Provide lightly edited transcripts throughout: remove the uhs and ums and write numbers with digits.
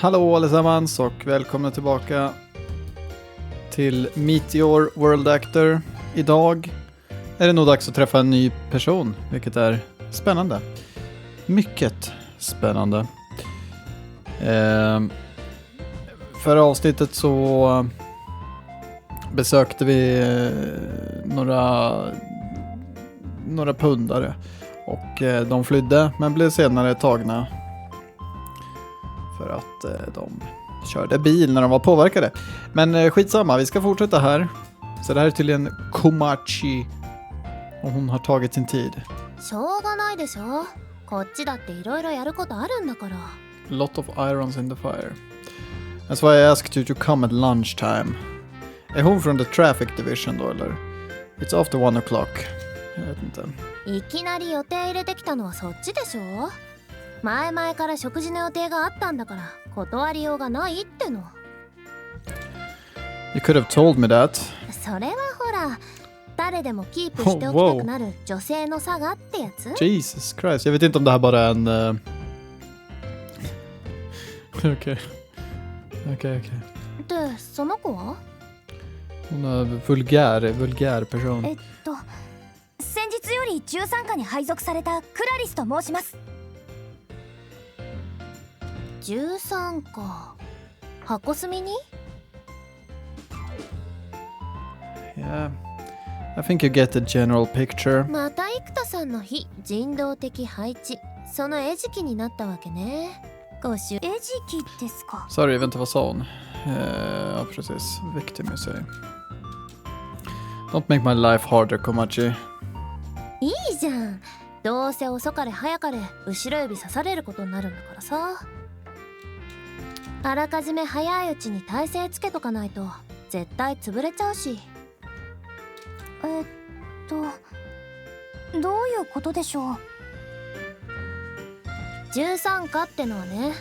Hallå allesammans och välkomna tillbaka till Meteor World Actor. Idag är det nog dags att träffa en ny person, vilket är spännande. Mycket spännande. Förra avsnittet så besökte vi några pundare och de flydde men blev senare tagna för att de körde bil när de var påverkade. Men skitsamma, vi ska fortsätta här. Så det här är tydligen Komachi och hon har tagit sin tid. Lot of irons in the fire. That's why I asked you to come at lunchtime. Är hon från the traffic division då eller? It's after 1 o'clock. Jag vet inte. いきなり予定入れてきたのはそっちでしょ。前々から食事の予定があったんだから断りようがないっての。You could have told me that. それはほら、誰でもキープしておきたくなる女性の差がってやつ。Jesus Christ, jag vet inte om det här bara är en... Okej. で、その子は？ Hon är vulgär person. 先日より13課に配属されたクラリスと申します。13課、箱住みに？ Yeah, I think you get the general picture. また生田さんの非人道的配置、その餌食になったわけね。ごしゅ餌食ですか。 Sorry, vänta, vad sa hon? Ja, precis. Victim, säg. Don't make my life harder, Komachi. いいじゃん。どうせ遅かれ早かれ後ろ指刺されることになるんだからさ。あらかじめ早いうちに体勢つけとかないと絶対潰れちゃうし。どういうことでしょう。13課ってのはね、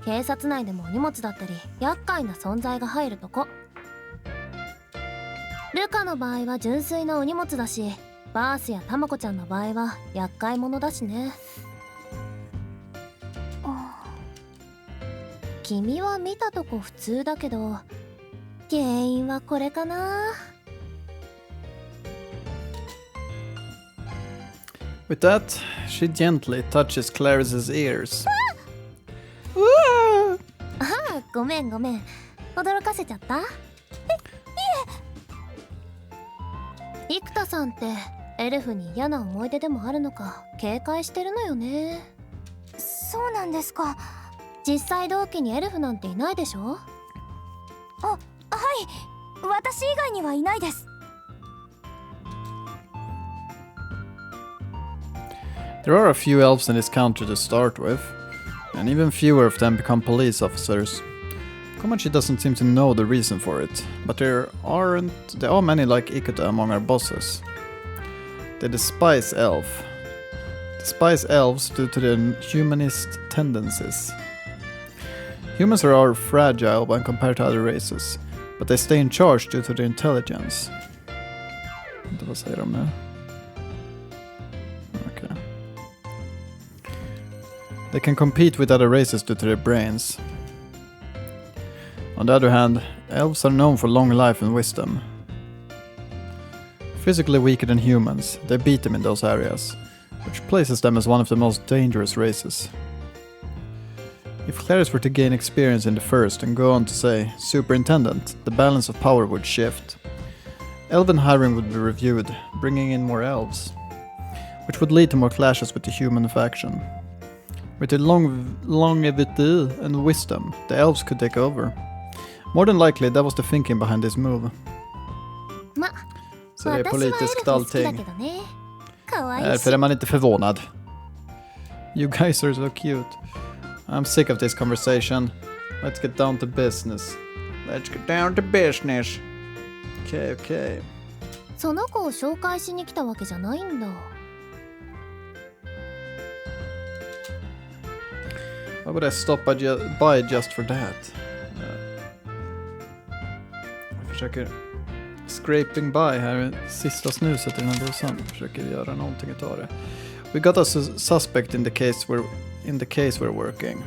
警察内でもお荷物だったり厄介な存在が入るとこ。ルカの場合は純粋なお荷物だし、バースやタマコちゃんの場合は厄介者だしね。君は見たとこ普通だけど、原因はこれかな。With that, she gently touches Clarice's ears. ああ、ごめん。驚かせちゃった？いえ。生田さんってエルフに嫌な思い出でもあるのか警戒してるのよね。そうなんですか。実際同期にエルフなんていないでしょ？はい、私以外にはいないです。There are a few elves in this country to start with, and even fewer of them become police officers. Komachi doesn't seem to know the reason for it, but there are many like Ikuta among our bosses. They despise elves due to their humanist tendencies. Humans are fragile when compared to other races, but they stay in charge due to their intelligence. Vad säger de nu? Okay. They can compete with other races due to their brains. On the other hand, elves are known for long life and wisdom. Physically weaker than humans, they beat them in those areas, which places them as one of the most dangerous races. If Clarice were to gain experience in the first and go on to say Superintendent, the balance of power would shift. Elven hiring would be reviewed, bringing in more elves, which would lead to more clashes with the human faction. With their longevity and wisdom, the elves could take over. More than likely, that was the thinking behind this move. Så det är politiskt allting. Därför är man inte förvånad. You guys are so cute. I'm sick of this conversation. Let's get down to business. Okay. その子を紹介しに来たわけじゃないんだ。Why would I stop by just for that? Jag försöker scraping by här, sista snuset i den här dosan. Försöker göra någonting utav det. We got a suspect in the case we're working.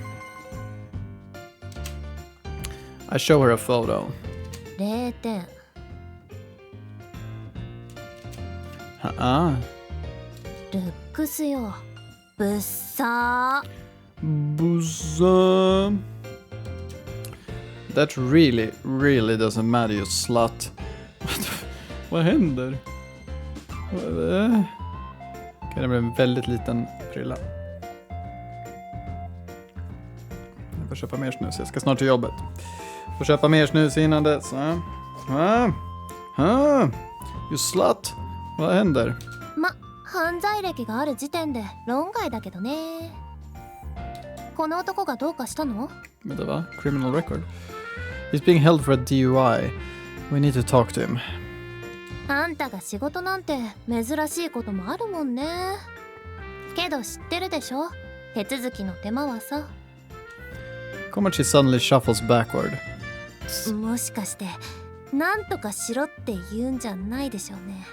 I show her a photo. 0点。ルックスよ。ぶっさー。Buzza. That really doesn't matter, you slut. Vad händer? Okej, det blev en väldigt liten prilla. Jag får köpa mer snus, jag ska snart till jobbet. Får köpa mer snus innan dess. You slut. Vad händer? 犯罪歴がある時点で論外だけどね。この男がどうかしたの？ Vänta, va? Criminal record. He's being held for a DUI. We need to talk to him. あんたが仕事なんて珍しいこともあるもんね。けど知ってるでしょ？手続きの手間はさ。Komachi suddenly shuffles backward. もしかしてなんとかしろって言うんじゃないでしょうね。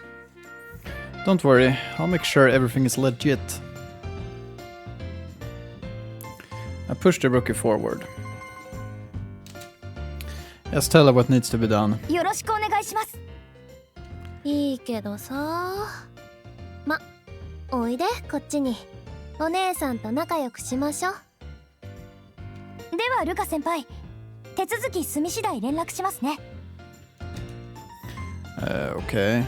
Don't worry, I'll make sure everything is legit. I push the rookie forward. Just tell her what needs to be done. よろしくお願いします。いいけどさ。おいでこっちに。お姉さんと仲良くしましょう。ではルカ先輩、手続き済み次第連絡しますね。Okay.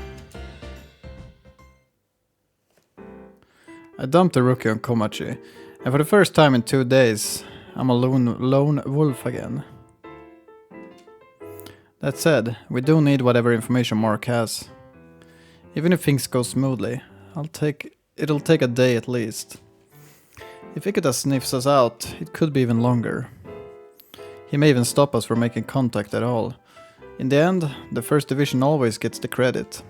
I dumped the rookie on Komachi, and for the first time in 2 days, I'm a lone wolf again. That said, we do need whatever information Mark has. Even if things go smoothly, it'll take a day at least. If Ikeda sniffs us out, it could be even longer. He may even stop us from making contact at all. In the end, the first division always gets the credit.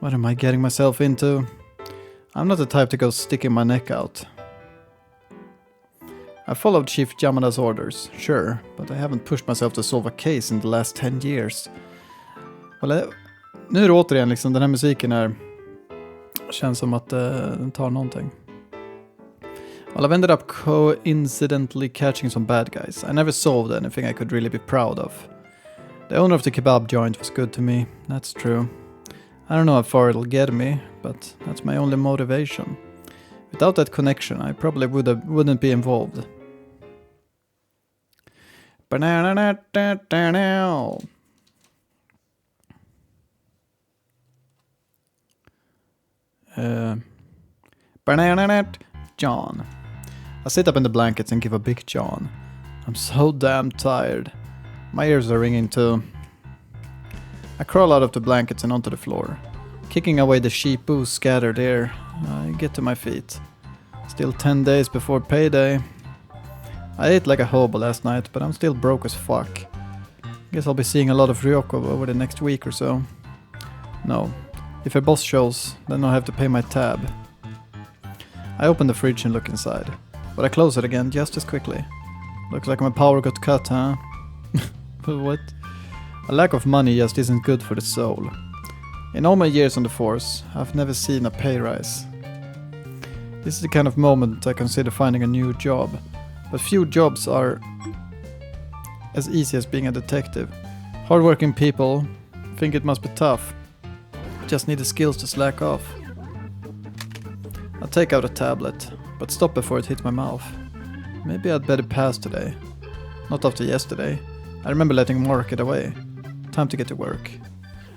What am I getting myself into? I'm not the type to go sticking my neck out. I followed Chief Yamada's orders, sure, but I haven't pushed myself to solve a case in the last 10 years. Well, nu är det återigen liksom, den här musiken känns som att den tar någonting. Well, I've ended up coincidentally catching some bad guys. I never solved anything I could really be proud of. The owner of the kebab joint was good to me, that's true. I don't know how far it'll get me, but that's my only motivation. Without that connection, I probably wouldn't be involved. John. I sit up in the blankets and give a big yawn. I'm so damn tired. My ears are ringing too. I crawl out of the blankets and onto the floor. Kicking away the sheep ooze scattered there, I get to my feet. Still 10 days before payday. I ate like a hobo last night, but I'm still broke as fuck. Guess I'll be seeing a lot of Ryoko over the next week or so. No, if her boss shows, then I'll have to pay my tab. I open the fridge and look inside, but I close it again just as quickly. Looks like my power got cut, huh? But what? A lack of money just isn't good for the soul. In all my years on the force, I've never seen a pay rise. This is the kind of moment I consider finding a new job, but few jobs are as easy as being a detective. Hardworking people think it must be tough. Just need the skills to slack off. I take out a tablet, but stop before it hits my mouth. Maybe I'd better pass today. Not after yesterday. I remember letting Mark get away. Time to get to work.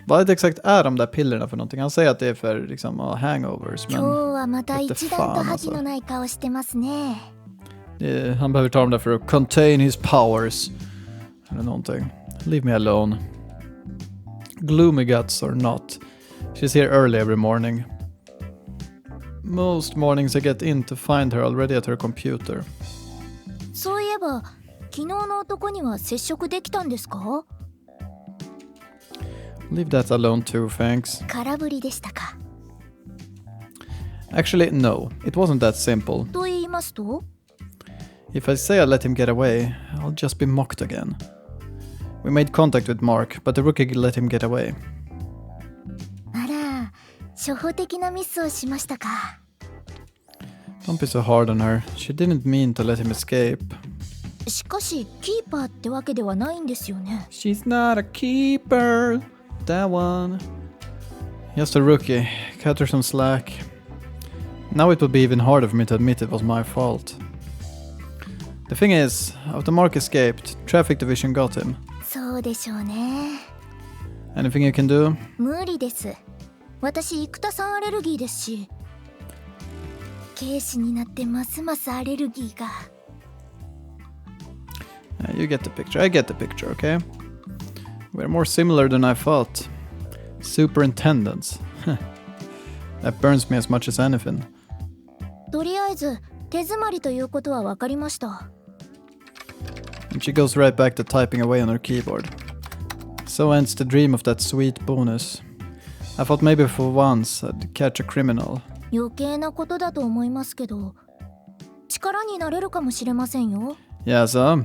Vad exakt är de där pillerna för någonting? Han säger att det är för liksom, hangovers, men inte fan alltså. Han behöver ta dem där för att contain his powers. Eller någonting. Leave me alone. Gloomy guts or not. She's here early every morning. Most mornings I get in to find her already at her computer. そういえば、昨日の男には接触できたんですか? Leave that alone too, thanks. 空振りでしたか? Actually, no. It wasn't that simple. と言いますと? If I say I let him get away, I'll just be mocked again. We made contact with Mark, but the rookie let him get away. あら、初歩的なミスをしましたか? Don't be so hard on her. She didn't mean to let him escape. しかしキーパーってわけではないんですよね。 She's not a keeper. That one. Just a rookie. Cut her some slack. Now it would be even harder for me to admit it was my fault. The thing is, after Mark escaped, Traffic Division got him. そうでしょうね。 Anything you can do? 無理です。私生田さんアレルギーですし、警視になってますますアレルギーが。You get the picture. I get the picture, okay? We're more similar than I thought. Superintendents. That burns me as much as anything. とりあえず手詰まりということは分かりました。 And she goes right back to typing away on her keyboard. So ends the dream of that sweet bonus. I thought maybe for once I'd catch a criminal. 余計なことだと思いますけど、力になれるかもしれませんよ。 Yeah, so?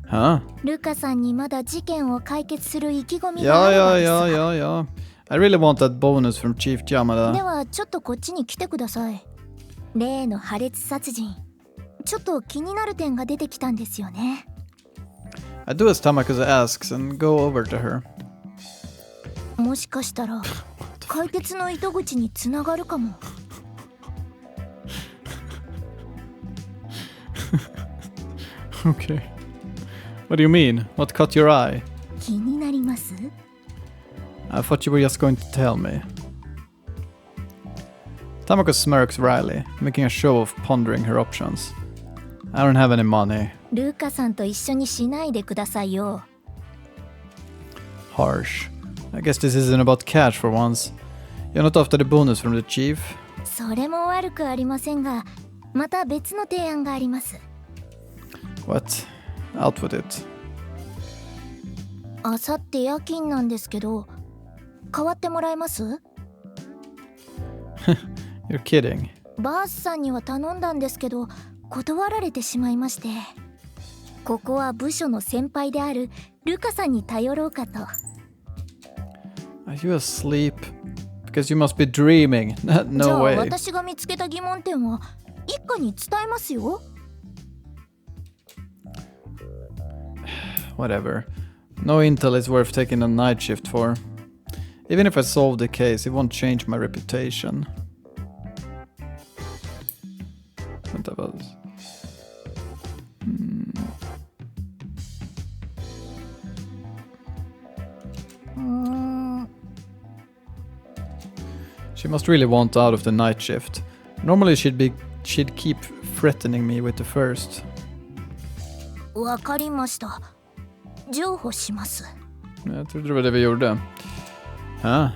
Huh? ルカさんにまだ事件を解決する意気込みがあればです。Yeah. I really want that bonus from Chief Yamada. ではちょっとこっちに来てください。例の破裂殺人、ちょっと気になる点が出てきたんですよね。 I do as Tamako asks and go over to her. もしかしたら解決の糸口につながるかも。Okay. What do you mean? What caught your eye? 気になります？ I thought you were just going to tell me. Tamako smirks wryly, making a show of pondering her options. I don't have any money. ルカさんと一緒にしないでくださいよ。 Harsh. I guess this isn't about cash for once. You're not after the bonus from the chief? それも悪くありませんが、また別の提案があります。 What? Out with it. あさって夜勤なんですけど、代わってもらえます？ You're kidding. バースさんには頼んだんですけど、断られてしまいまして。ここは部署の先輩であるルカさんに頼ろうかと。 Are you asleep? Because you must be dreaming. じゃ No あ way. 私が見つけた疑問点は一家に伝えますよ。 Whatever. No intel is worth taking a night shift for. Even if I solve the case, it won't change my reputation. Vänta, vad? She must really want out of the night shift. Normally she'd keep threatening me with the first. わかりました。譲歩します。 Jag trodde det var det vi gjorde. Huh?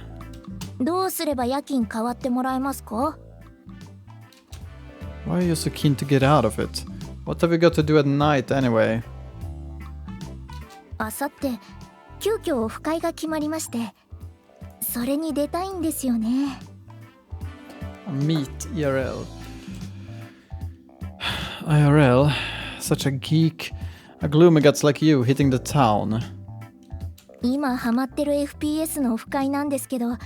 どうすれば夜勤代わってもらえますか？ Why are you so keen to get out of it? What have you got to do at night anyway? あさって急遽オフ会が決まりまして、それに出たいんですよね。 Meet IRL. IRL? Such a geek. A gloomy guts like you hitting the town. 今ハマってる FPS のオフ会なんですけど、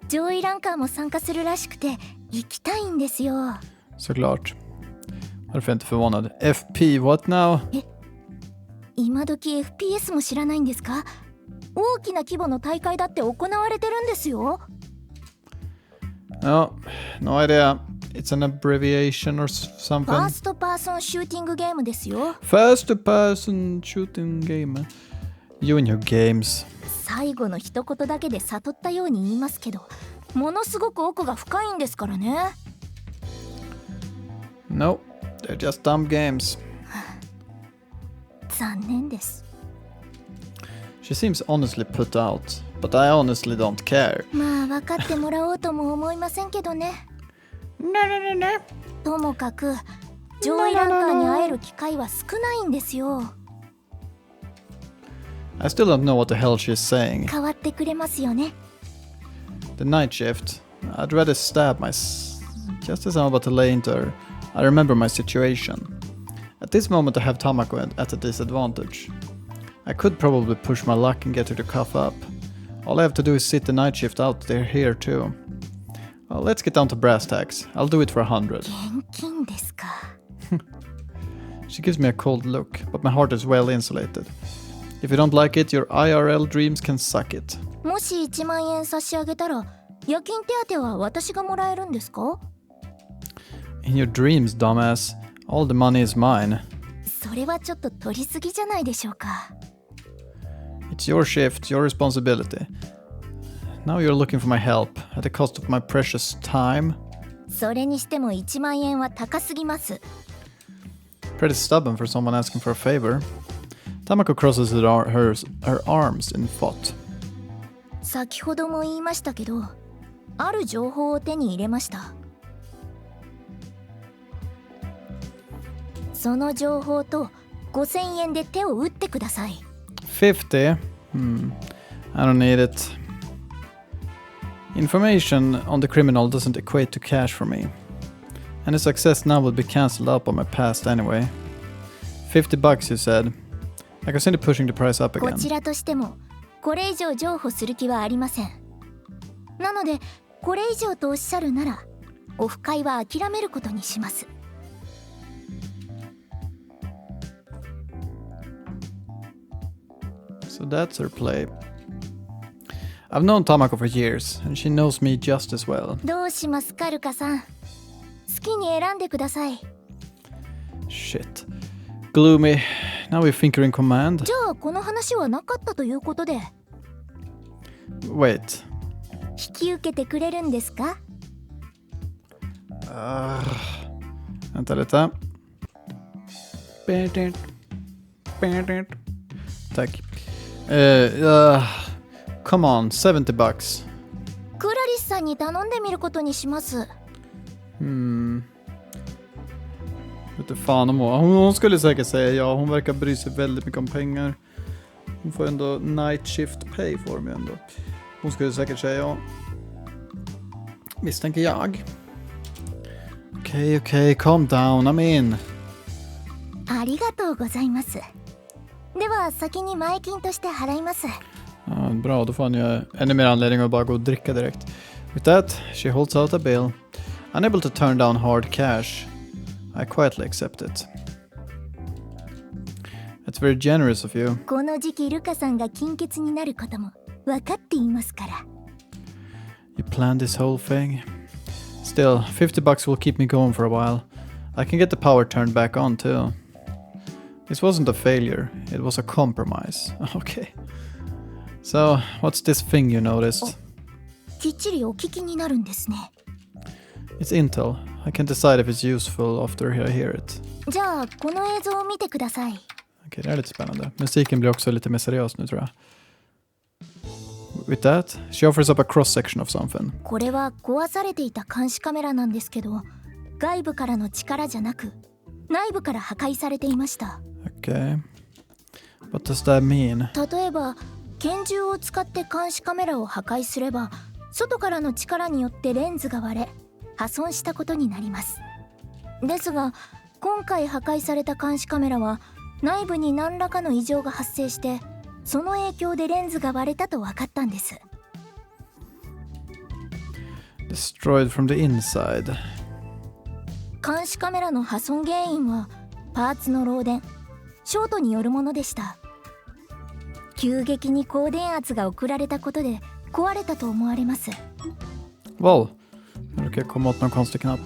上位ランカーも参加するらしくて行きたいんですよ。 Såklart. Varför är jag inte förvånad? FP, what now? 今時 FPS も知らないんですか？大きな規模の大会だって行われてるんですよ。 No, no idea. It's an abbreviation or something. ファーストパーソンシューティングゲームですよ。 First person shooting game. You and your games. 最後の一言だけで悟ったように言いますけど、ものすごく奥が深いんですからね。 No, they're just dumb games. 残念です。 She seems honestly put out, but I honestly don't care. まあ分かってもらおうとも思いませんけどね。No. ともかく上位ランカーに会える機会は少ないんですよ。 I still don't know what the hell she's saying. 変わってくれますよね。 The night shift. I'd rather stab just as I'm about to lay into her. I remember my situation. At this moment I have Tamako at a disadvantage. I could probably push my luck and get her to cough up. All I have to do is sit the night shift out there here too. Well, let's get down to brass tacks. I'll do it for 100. 現金ですか。She She gives me a cold look, but my heart is well insulated. If you don't like it, your IRL dreams can suck it. もし1万円差し上げたら夜勤手当は私がもらえるんですか？ In your dreams, dumbass. All the money is mine. それはちょっと取りすぎじゃないでしょうか。 It's your shift, your responsibility. Now you're looking for my help at the cost of my precious time. それにしても1万円は高すぎます。 Pretty stubborn for someone asking for a favor. Tamako crosses her arms in thought. 先ほども言いましたけど、ある情報を手に入れました。その情報と5000円で手を打ってください。50? I don't need it. Information on the criminal doesn't equate to cash for me. Any success now would be cancelled out by my past anyway. $50, you said. I consider pushing the price up again. こちらとしてもこれ以上譲歩する気はありません。なのでこれ以上とおっしゃるならオフ会は諦めることにします。So that's her play. I've known Tamako for years, and she knows me just as well. どうしますかルカさん。好きに選んでください。Shit. Gloomy. Now we think you're in command. じゃあこの話はなかったということで。Wait. 引き受けてくれるんですか？ Vänta lite. Tack. Come on, $70. クラリスさんに頼んでみることにします。Vet du fan om hon skulle säkert säga ja. Hon verkar bry sig väldigt mycket om pengar. Hon får ändå night shift pay för mig ändå. Hon skulle säkert säga ja. Misstänker jag. Okej, calm down, I'm in. ありがとうございます。では先に前金として払います。Bra, då får han ju ännu mer anledning att bara gå och dricka direkt. With that, she holds out a bill. Unable to turn down hard cash, I quietly accept it. That's very generous of you. この時期ルカさんが金欠になることも分かっていますから。You planned this whole thing. Still, $50 will keep me going for a while. I can get the power turned back on too. This wasn't a failure, it was a compromise. Okay. So, what's this thing you noticed? きっちりお聞きになるんですね。It's intel. I can decide if it's useful after I hear it. じゃあこの映像を見てください。Okej, det är lite spännande. Musiken blir också lite mer seriös nu tror jag. With that, she offers up a cross-section of something. これは壊されていた監視カメラなんですけど、外部からの力じゃなく内部から破壊されていました。Okay. What does that mean? 例えば拳銃を使って監視カメラを破壊すれば外からの力によってレンズが割れ破損したことになります。ですが今回破壊された監視カメラは内部に何らかの異常が発生してその影響でレンズが割れたと分かったんです。 Destroyed from the inside. 監視カメラの破損原因はパーツの漏電ショートによるものでした。急激に高電圧が送られたことで壊れたと思われます。 Wow. Nu kan jag komma åt någon konstig knapp.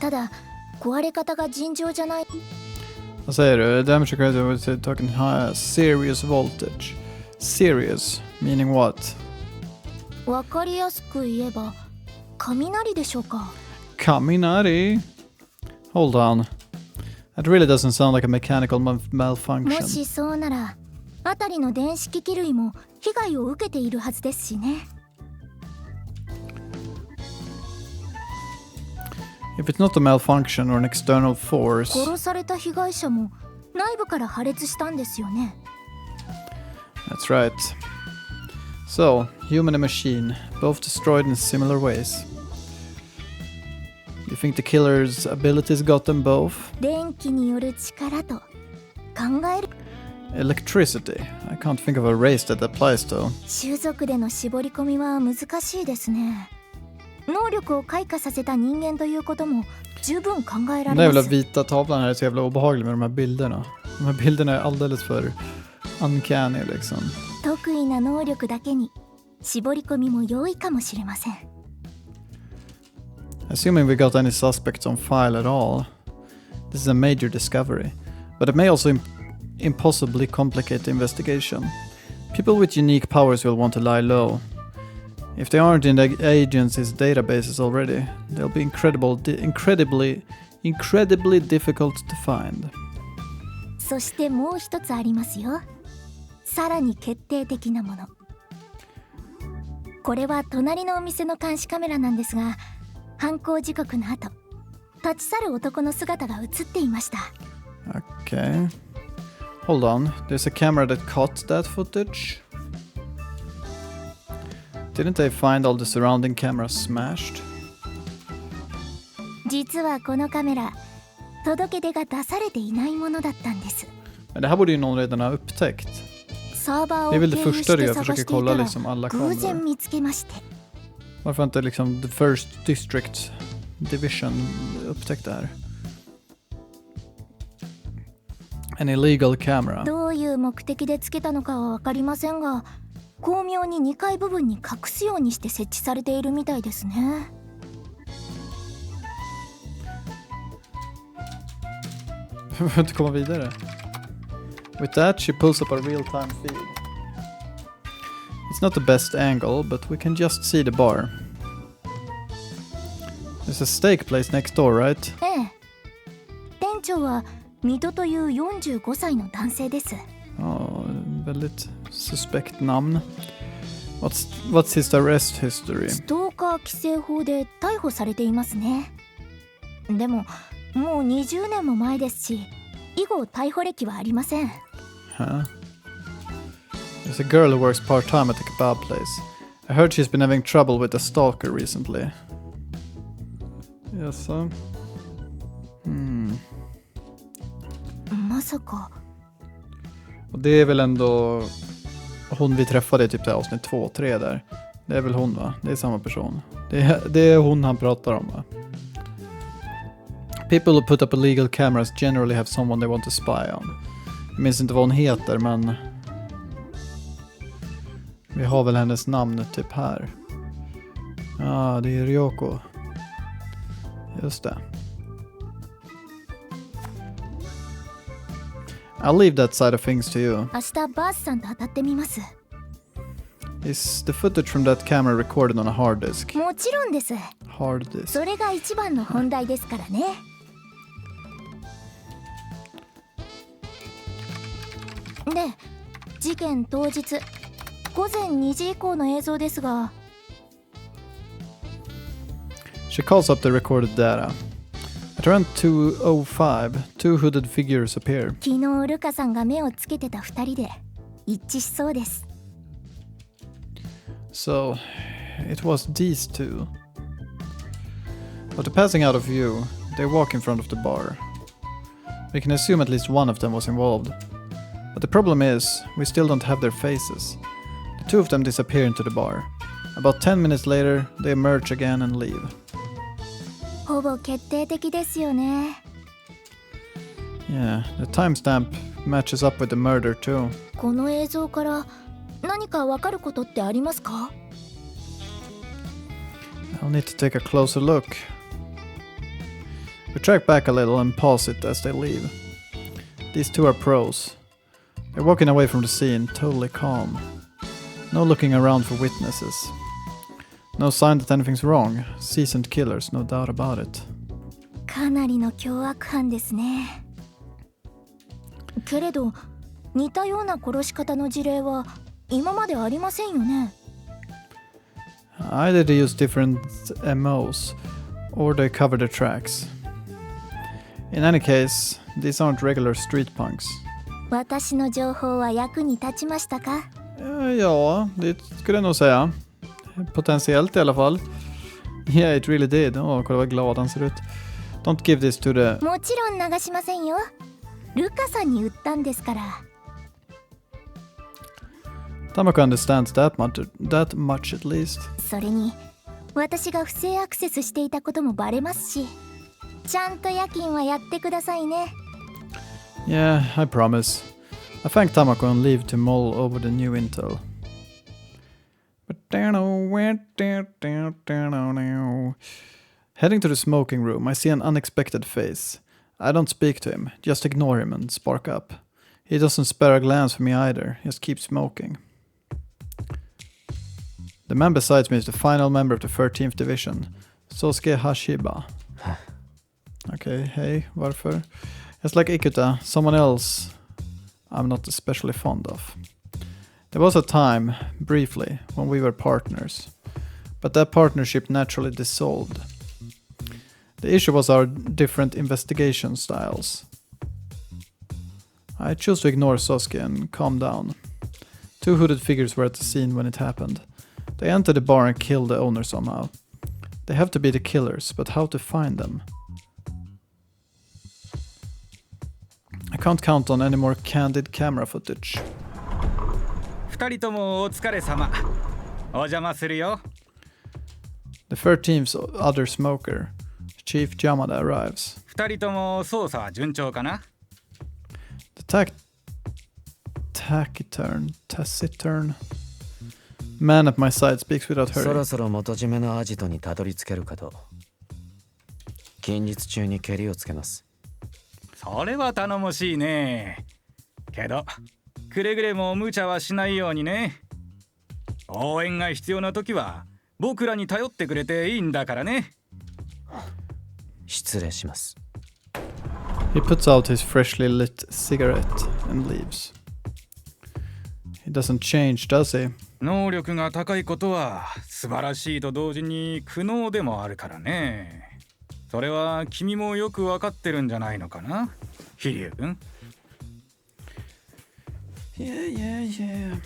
ただ壊れ方が尋常じゃない。 Vad säger du? Damage occurred with talking high serious voltage. Serious? Meaning what? わかりやすく言えば雷でしょうか。 Kaminari? Hold on. That really doesn't sound like a mechanical も malfunction. しそうなら辺りの電子機器類も被害を受けているはずですしね。 If it's not a malfunction or an external force... 殺された被害者も内部から破裂したんですよね。 That's right. So, human and machine, both destroyed in similar ways. You think the killer's abilities got them both? 電気による力と考える。 Electricity. I can't think of a race that applies to. 種族での絞り込みは難しいですね。能力を開花させた人間ということも十分考えら Den れ där ま jävla す。 vita tavlan här är så jävla obehaglig med de här bilderna. De här bilderna är alldeles för uncanny liksom. 得意な能力だけに絞り込みも良いかもしれません。 Assuming we got any suspects on file at all, this is a major discovery, but it may also impossibly complicate the investigation. People with unique powers will want to lie low. If they aren't in the agency's databases already, they'll be incredibly difficult to find. そしてもう一つありますよ。さらに決定的なもの。これは隣のお店の監視カメラなんですが、犯行時刻の後、立ち去る男の姿が映っていました。 Okay. Hold on, there's a camera that caught that footage? Didn't they find all the surrounding cameras smashed? 実はこのカメラ、届け出が出されていないものだったんです。 Men det här borde ju någon redan ha upptäckt. サーバーを Det är 経 väl det 由 första し du て gör, 探 försöker してい kolla たら liksom alla 偶然 kameror. 見つけまして。 Varför inte liksom the first district division upptäckt det här? An illegal camera. どういう目的でつけたのかは分かりませんが、巧妙に2階部分に隠すようにして設置されているみたいですね。Vi får inte komma vidare. With that, she pulls up a real-time feed. It's not the best angle, but we can just see the bar. There's a steak place next door, right? ええ。店長は水戸という45歳の男性です。 Oh, väldigt suspekt namn. What's his arrest history? ストーカー規制法で逮捕されていますね。でももう20年も前ですし、以後逮捕歴はありません。 Huh? There's a girl who works part-time at the kebab place. I heard she's been having trouble with a stalker recently. Yes, so. まさか。 Och det är väl ändå hon vi träffade i typ det här avsnitt 2, 3 där. Det är väl hon, va? Det är samma person. Det är hon han pratar om, va? People who put up illegal cameras generally have someone they want to spy on. Jag minns inte vad hon heter, men vi har väl hennes namn typ här. Ja, det är Ryoko. Just det. I'll leave that side of things to you. 明日バースさんと当たってみます。 Is the footage from that camera recorded on a hard disk? もちろんです。 Hard disk. それが一番の本題ですからね。で、事件当日午前2時以降の映像ですが。 She calls up the recorded data. At around 2:05, two hooded figures appear. 昨日ルカさんが目をつけてた2人で一致しそうです。 So, it was these two. After passing out of view, they walk in front of the bar. We can assume at least one of them was involved. But the problem is, we still don't have their faces. The two of them disappear into the bar. About 10 minutes later, they emerge again and leave. ほぼ決定的ですよね。 Yeah, the timestamp matches up with the murder too. この映像から何かわかることってありますか？ I'll need to take a closer look. We track back a little and pause it as they leave. These two are pros. They're walking away from the scene, totally calm. No looking around for witnesses. No sign that anything's wrong. Seasoned killers, no doubt about it. かなりの凶悪犯ですね。けれど似たような殺し方の事例は今までありませんよね。 Either they use different MOs, or they cover the tracks. In any case, these aren't regular street punks. 私の情報は役に立ちましたか？ Ja, det skulle jag nog säga. Potentiellt i alla fall. Yeah, it really did. Kolla vad glad han ser ut. Don't give this to the... もちろん流しませんよ。ルカさんに売ったんですから。 Tamako understands that much at least. それに私が不正アクセスしていたこともバレますし、ちゃんと夜勤はやってくださいね。Yeah, I promise. I thank Tamako and leave to mull over the new intel. Heading to the smoking room, I see an unexpected face. I don't speak to him, just ignore him and spark up. He doesn't spare a glance for me either, just keeps smoking. The man beside me is the final member of the 13th division, Sosuke Hashiba. Okay, hey, varför? Just like Ikuta, someone else I'm not especially fond of. There was a time, briefly, when we were partners, but that partnership naturally dissolved. The issue was our different investigation styles. I chose to ignore Sosuke and calm down. Two hooded figures were at the scene when it happened. They entered the bar and killed the owner somehow. They have to be the killers, but how to find them? I can't count on any more candid camera footage. 二人ともお疲れ様。お邪魔するよ。The 13th's other smoker, Chief Yamada, arrives. 二人とも捜査は順調かな？ The taciturn man at my side speaks without そ hurry. ろそろ元締めのアジトにたどり着けるかと。近日中にケリをつけます。それは頼もしいね。けど、くれぐれも無茶はしないようにね。応援が必要な時は僕らに頼ってくれていいんだからね。失礼します。He puts out his freshly lit cigarette and leaves. He doesn't change, does he? 能力が高いことは素晴らしいと同時に苦悩でもあるからね。それは君もよくわかってるんじゃないのかな、飛龍君。Yeah.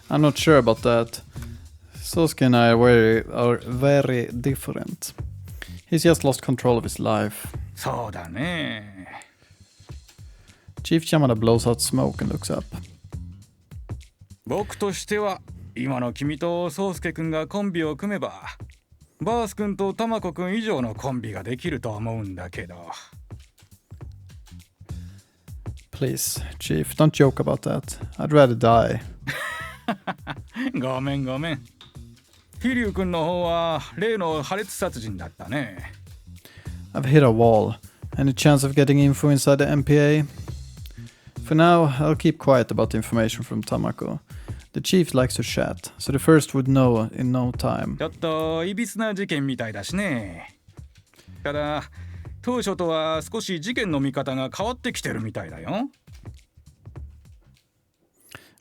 I'm not sure about that. Sosuke and I are very different. He's just lost control of his life. そうだね。Chief Yamada blows out smoke and looks up. 僕としては今の君と宗介君がコンビを組めばバース君とタマコ君以上のコンビができると思うんだけど。Please, Chief, don't joke about that. I'd rather die. ごめん。飛龍君の方は例の破裂殺人だったね。I've hit a wall. Any chance of getting info inside the MPA? For now, I'll keep quiet about the information from Tamako. The chief likes to chat, so the first would know in no time. ちょっといびつな事件みたいだしね。ただ当初とは少し事件の見方が変わってきてるみたいだよ。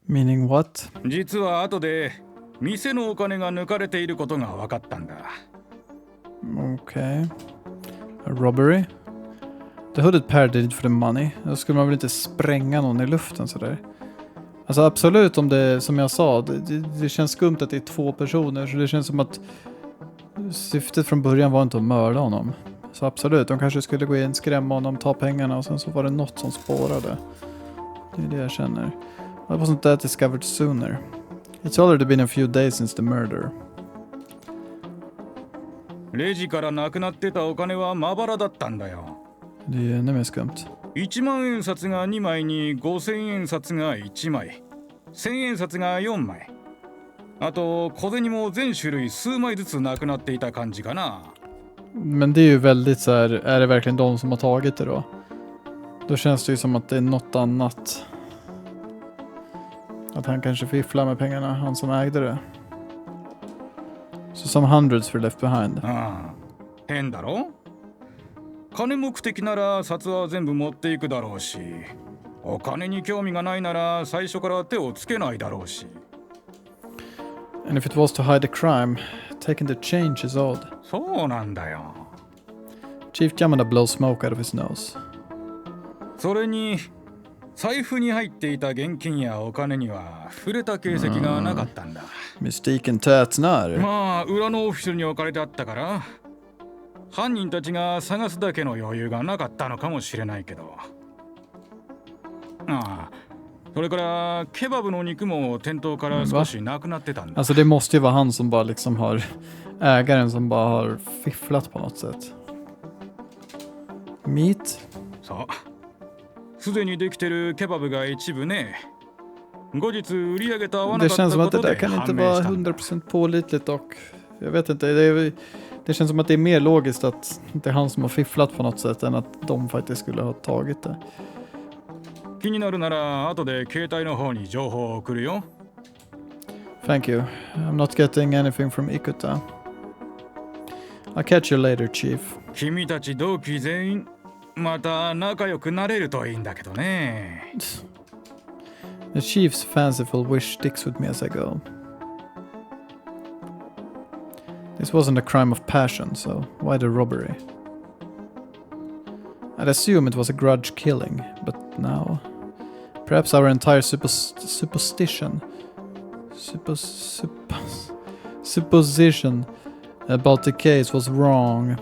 Meaning what? 実は後で店のお金が抜かれていることが分かったんだ。Okay. A robbery? The hooded pair did it for the money. Då skulle man väl inte spränga någon i luften sådär. Alltså absolut, om det, som jag sa, det känns skumt att det är två personer, så det känns som att syftet från början var inte att mörda honom. Så absolut, de kanske skulle gå in, skrämma honom, ta pengarna och sen så var det något som spårade. Det är det jag känner. Why wasn't that discovered sooner? It's already been a few days since the murder. レジからなくなってたお金はまばらだったんだよ。Det är ännu mer skumt. 1万円札が2枚に5000円札が1枚、1000円札が4枚。あと小銭も全種類数枚ずつなくなっていた感じかな。Men det är ju väldigt så här, är det verkligen de som har tagit det då? Då känns det ju som att det är något annat. Att han kanske fifflar med pengarna, han som ägde det. So some hundreds were left behind. ああ、変だろ？金目的なら札は全部持っていくだろうし、お金に興味がないなら最初から手をつけないだろうし。And if it was to hide the crime, taking the change is odd. そうなんだよ。Chief Yamada blows smoke out of his nose. それに財布に入っていた現金やお金には触れた形跡がなかったんだ。Mystiken Tätnar. まあ裏のオフィスに置かれてあったから犯人たちが探すだけの余裕がなかったのかもしれないけど。ああ、それからケバブの肉も店頭から少しなくなってたんだ。 Alltså det måste ju vara han som bara liksom har ägaren som bara har fifflat på något sätt. Meat? そうすでにできてるケバブが一部ね。後日売り上げと合わな Det かった känns som こ att det と där で kan 判 inte 明 vara したんだ。 100% pålitligt och jag vet inte, det känns som att det är mer logiskt att det är han som har fifflat på något sätt än att de faktiskt skulle ha tagit det. 気になるなら後で携帯の方に情報を送るよ。 Thank you. I'm not getting anything from Ikuta. I'll catch you later, Chief. 君たち同期全員また仲良くなれるといいんだけどね。 The Chief's fanciful wish sticks with me as I go. This wasn't a crime of passion, so why the robbery? I'd assume it was a grudge killing, but now... Perhaps our entire supposition about the case was wrong.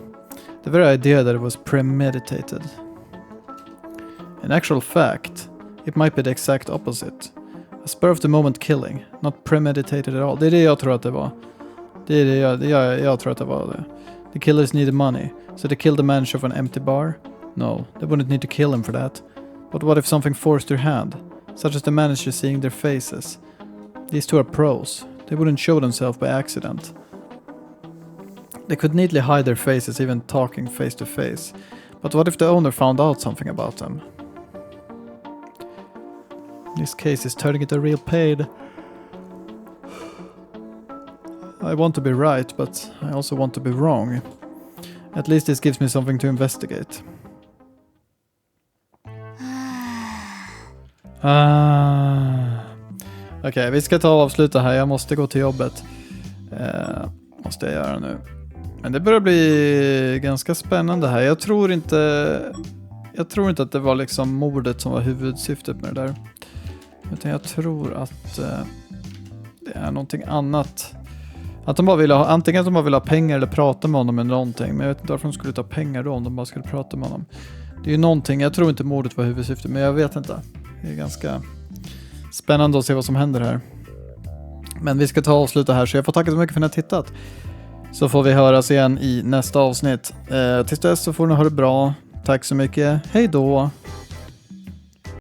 The very idea that it was premeditated. In actual fact, it might be the exact opposite. A spur of the moment killing, not premeditated at all. Det är det jag tror att det var. Det är det jag tror att det var det. The killers needed money, so they killed the manager of an empty bar? No, they wouldn't need to kill him for that. But what if something forced their hand? Such as the manager seeing their faces. These two are pros. They wouldn't show themselves by accident. They could neatly hide their faces even talking face to face. But what if the owner found out something about them? This case is turning into a real pain. I want to be right, but I also want to be wrong. At least this gives me something to investigate. Okej, vi ska ta och avsluta här. Jag måste gå till jobbet. Måste jag göra nu. Men det börjar bli ganska spännande här. Jag tror inte att det var liksom mordet som var huvudsyftet med det där. Utan jag tror att det är någonting annat. Att de bara ville ha, antingen att de bara ville ha pengar eller prata med honom eller någonting. Men jag vet inte varför de skulle ta pengar då om de bara skulle prata med honom. Det är ju någonting, jag tror inte mordet var huvudsyftet, men jag vet inte. Det är ganska spännande att se vad som händer här. Men vi ska ta och avsluta här, så jag får tacka så mycket för att ni har tittat. Så får vi höras igen i nästa avsnitt. Tills dess så får ni ha det bra. Tack så mycket, hej då!